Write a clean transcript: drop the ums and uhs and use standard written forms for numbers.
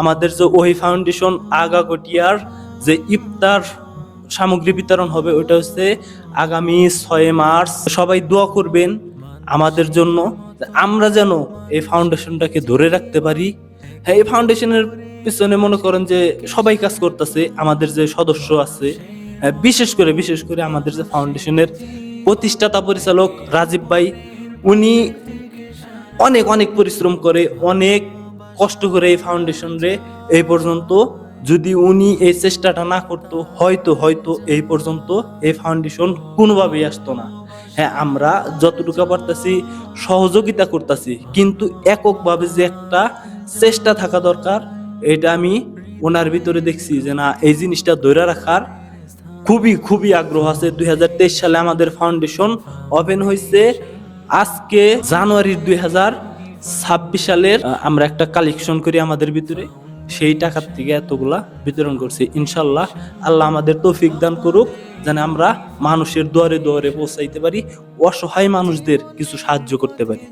আমাদের যে ওহি ফাউন্ডেশন আগাগোটিয়ার যে ইফতার সামগ্রী বিতরণ হবে ওটা হচ্ছে আগামী 6 মার্চ। সবাই দোয়া করবেন আমাদের জন্য, আমরা যেন এই ফাউন্ডেশনটাকে ধরে রাখতে পারি। হ্যাঁ, এই ফাউন্ডেশনের পিছনে মনে করেন যে সবাই কাজ করতেছে, আমাদের যে সদস্য আছে, বিশেষ করে আমাদের যে ফাউন্ডেশনের প্রতিষ্ঠাতা পরিচালক রাজীব ভাই, উনি অনেক অনেক পরিশ্রম করে, অনেক কষ্ট করে এই ফাউন্ডেশন রে এই পর্যন্ত, যদি উনি এই চেষ্টাটা না করতো হয়তো এই পর্যন্ত এই ফাউন্ডেশন কোনোভাবেই আসতো না। হ্যাঁ, আমরা যতটুকু পারতাছি সহযোগিতা করতেছি, কিন্তু এককভাবে যে একটা চেষ্টা থাকা দরকার, এটা আমি ওনার ভিতরে দেখছি যে না, এই জিনিসটা ধরে রাখার খুবই আগ্রহ আছে। 2023 সালে আমাদের ফাউন্ডেশন ওপেন হয়েছে। আজকে জানুয়ারির 2026 সালের আমরা একটা কালেকশন করি আমাদের ভিতরে, সেই টাকার থেকে এতগুলা বিতরণ করছি। ইনশাল্লাহ আল্লাহ আমাদের তৌফিক দান করুক, যেন আমরা মানুষের দুয়ারে দুয়ারে পৌঁছাইতে পারি, অসহায় মানুষদের কিছু সাহায্য করতে পারি।